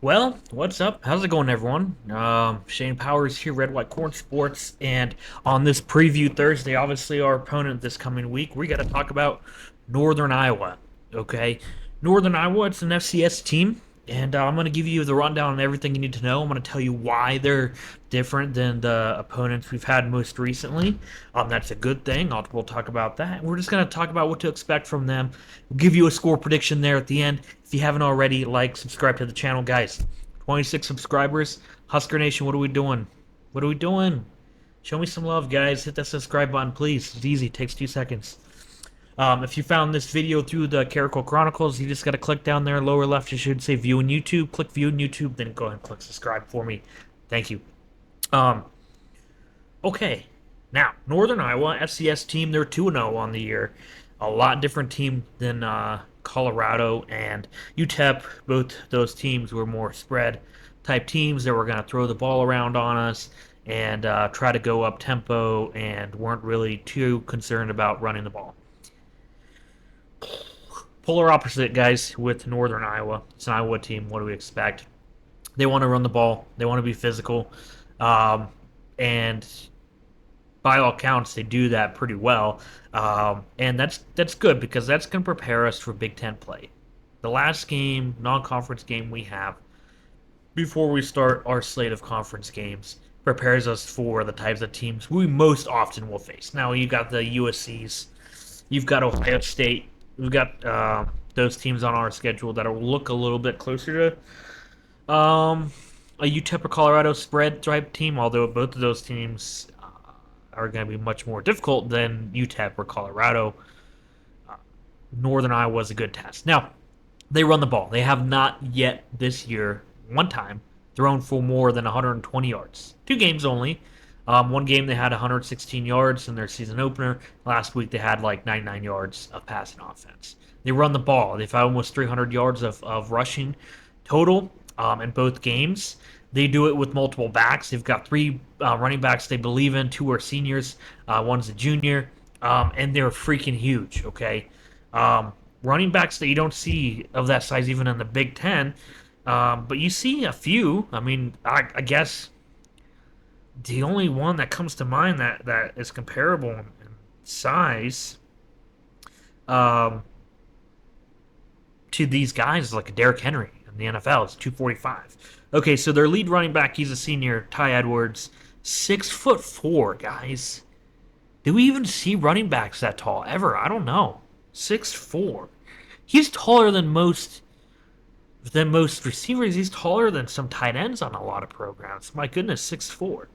Well, what's up? How's it going, everyone? Shane Powers here, Redwhitecorn Sports, and on this preview Thursday, obviously our opponent this coming week, we got to talk about Northern Iowa. Okay, Northern Iowa, it's an FCS team, and I'm going to give you the rundown on everything you need to know. I'm going to tell you why they're different than the opponents we've had most recently. That's a good thing. We'll talk about that. We're just going to talk about what to expect from them. We'll give you a score prediction there at the end. If you haven't already, subscribe to the channel, guys. 26 subscribers. Husker Nation, what are we doing? What are we doing? Show me some love, guys. Hit that subscribe button, please. It's easy. It takes 2 seconds. If you found this video through the Caracol Chronicles, you just got to click down there, lower left. It should say View in YouTube. Click View in YouTube, then go ahead and click subscribe for me. Thank you. Um, okay. Now, Northern Iowa FCS team, they're 2-0 on the year. A lot different team than Colorado and UTEP. Both those teams were more spread type teams that were going to throw the ball around on us and try to go up tempo and weren't really too concerned about running the ball. Polar opposite, guys, with Northern Iowa. It's an Iowa team. What do we expect? They want to run the ball. They want to be physical. And by all counts, they do that pretty well, and that's good because that's going to prepare us for Big Ten play. The last game, non-conference game we have before we start our slate of conference games prepares us for the types of teams we most often will face. Now you got the USC's, you've got Ohio State, we've got those teams on our schedule that will look a little bit closer to a UTEP or Colorado spread type team, although both of those teams are going to be much more difficult than UTEP or Colorado. Northern Iowa is a good test. Now, they run the ball. They have not yet this year, one time, thrown for more than 120 yards. 2 games only. One game they had 116 yards in their season opener. Last week they had like 99 yards of passing offense. They run the ball. They've had almost 300 yards of rushing total in both games. They do it with multiple backs. They've got 3 running backs they believe in. 2 are seniors. One's a junior. And they're freaking huge, okay? Running backs that you don't see of that size even in the Big Ten. But you see a few. I mean, I guess the only one that comes to mind that is comparable in size um, to these guys is like a Derrick Henry in the NFL. It's 245. Okay, so their lead running back, he's a senior, Ty Edwards, 6'4", guys. Do we even see running backs that tall ever? I don't know. 6'4". He's taller than most receivers. He's taller than some tight ends on a lot of programs. My goodness, 6'4".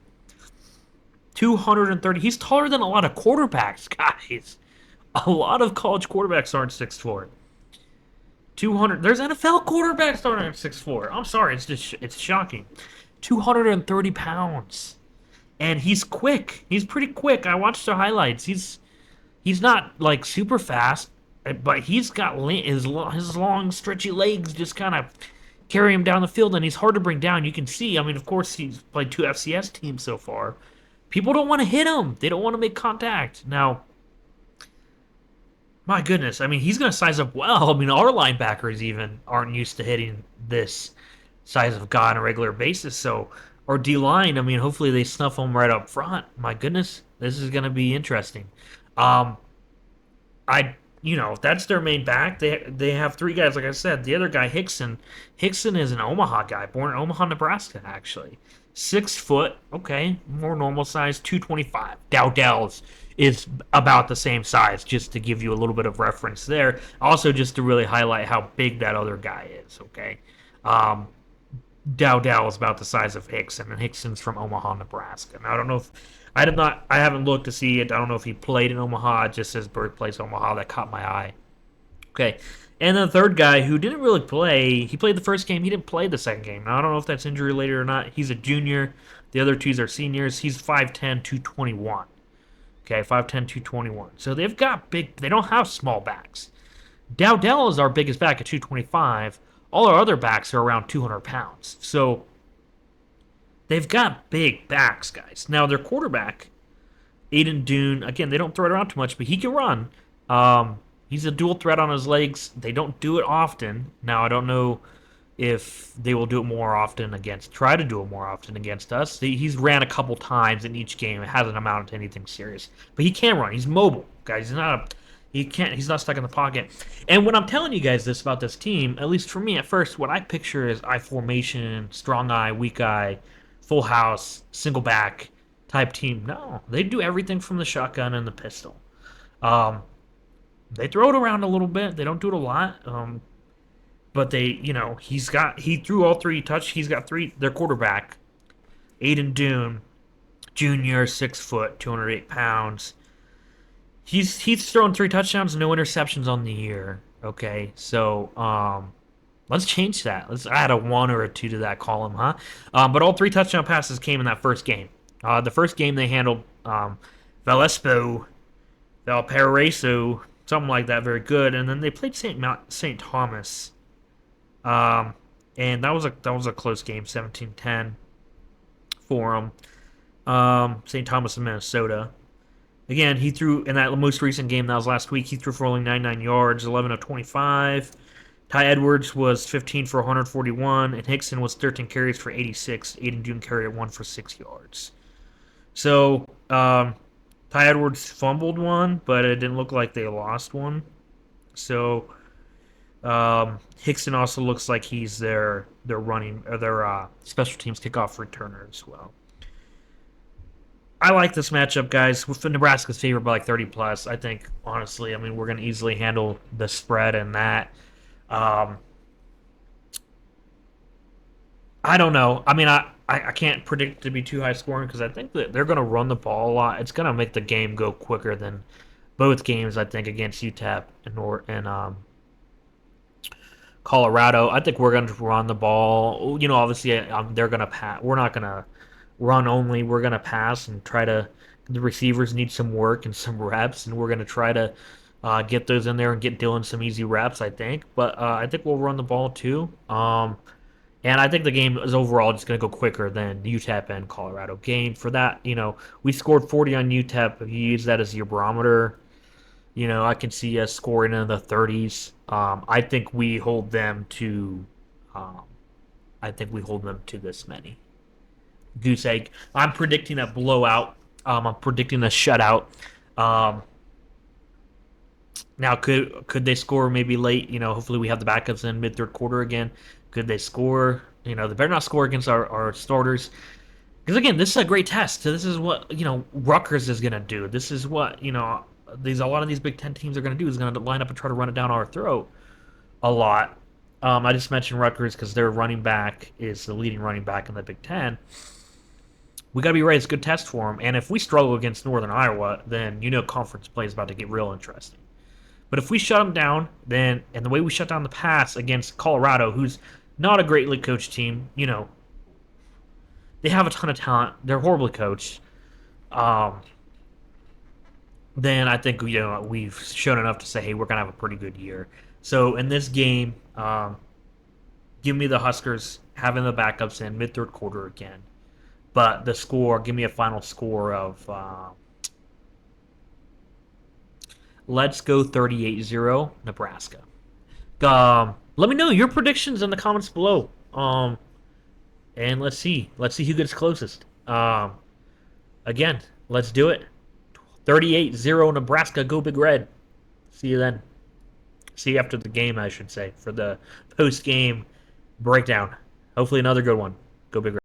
230. He's taller than a lot of quarterbacks, guys. A lot of college quarterbacks aren't 6'4". 200. There's NFL quarterbacks that aren't 6'4". I'm sorry, it's shocking. 230 pounds, and he's quick. He's pretty quick. I watched the highlights. He's not like super fast, but he's got his long stretchy legs just kind of carry him down the field, and he's hard to bring down. You can see. I mean, of course, he's played 2 FCS teams so far. People don't want to hit him. They don't want to make contact. Now, my goodness, I mean, he's going to size up well. I mean, our linebackers even aren't used to hitting this size of guy on a regular basis. So, our D line, I mean, hopefully they snuff him right up front. My goodness, this is going to be interesting. Um, that's their main back. They have 3 guys, like I said. The other guy, Hickson. Hickson is an Omaha guy, born in Omaha, Nebraska, actually. 6 foot, okay, more normal size, 225. Dowdell's is about the same size, just to give you a little bit of reference there. Also, just to really highlight how big that other guy is, okay? Um, Dowdell is about the size of Hickson, and Hickson's from Omaha, Nebraska. Now, I don't know if I haven't looked to see it. I don't know if he played in Omaha. It just says birthplace Omaha. That caught my eye. Okay. And then the third guy who didn't really play, he played the first game. He didn't play the second game. Now, I don't know if that's injury related or not. He's a junior. The other 2 are seniors. He's 5'10", 221. Okay, 5'10", 221. So they've got they don't have small backs. Dowdell is our biggest back at 225. All our other backs are around 200 pounds. So they've got big backs, guys. Now, their quarterback, Aiden Dune, again, they don't throw it around too much, but he can run. He's a dual threat on his legs. They don't do it often. Now, I don't know if they will do it more often try to do it more often against us. He's ran a couple times in each game. It hasn't amounted to anything serious. But he can run. He's mobile, guys. He's not stuck in the pocket. And when I'm telling you guys this about this team, at least for me at first, what I picture is I formation, strong eye, weak eye, full house, single back type team. No, they do everything from the shotgun and the pistol. Um, they throw it around a little bit. They don't do it a lot. But he threw all three touch. He's got three. Their quarterback, Aiden Dune, Junior, 6 foot, 208 pounds. He's thrown 3 touchdowns, no interceptions on the year. Okay, so let's change that. Let's add a 1 or a 2 to that column, huh? But all 3 touchdown passes came in that first game. The first game they handled Valespo, Valparaiso, something like that, very good. And then they played St. Thomas. And that was a close game, 17-10 for them. St. Thomas of Minnesota. Again, he threw in that most recent game that was last week. He threw for only 99 yards, 11 of 25. Ty Edwards was 15 for 141, and Hickson was 13 carries for 86. Aiden Dune carried 1 for 6 yards. So Ty Edwards fumbled one, but it didn't look like they lost one. So Hickson also looks like he's their special teams kickoff returner as well. I like this matchup, guys. With Nebraska's favored by like 30 plus, I think honestly, I mean we're going to easily handle the spread and that. Um, I don't know. I mean, I can't predict it to be too high scoring because I think that they're going to run the ball a lot. It's going to make the game go quicker than both games. I think against UTEP and Colorado. I think we're going to run the ball. Obviously, they're going to pass. We're not going to run only. We're going to pass and try to. The receivers need some work and some reps, and we're going to try to get those in there and get Dylan some easy reps, I think. But I think we'll run the ball too. And I think the game is overall just going to go quicker than UTEP and Colorado game. For that, we scored 40 on UTEP. If you use that as your barometer, I can see us scoring in the 30s. I think we hold them to. This many. Goose egg. I'm predicting a blowout. I'm predicting a shutout. Now, could they score maybe late? Hopefully we have the backups in mid third quarter again. Could they score? They better not score against our starters. Because again, this is a great test. So this is what Rutgers is gonna do. This is what a lot of these Big Ten teams are gonna do is gonna line up and try to run it down our throat a lot. I just mentioned Rutgers because their running back is the leading running back in the Big Ten. We got to be ready. It's a good test for them. And if we struggle against Northern Iowa, then conference play is about to get real interesting. But if we shut them down, and the way we shut down the pass against Colorado, who's not a greatly coached team, they have a ton of talent. They're horribly coached. Then I think we've shown enough to say, hey, we're gonna have a pretty good year. So in this game, give me the Huskers having the backups in mid third quarter again. But the score, give me a final score of, let's go 38-0 Nebraska. Let me know your predictions in the comments below. And let's see who gets closest. Again, let's do it. 38-0 Nebraska, go Big Red. See you then. See you after the game, I should say, for the post-game breakdown. Hopefully another good one. Go Big Red.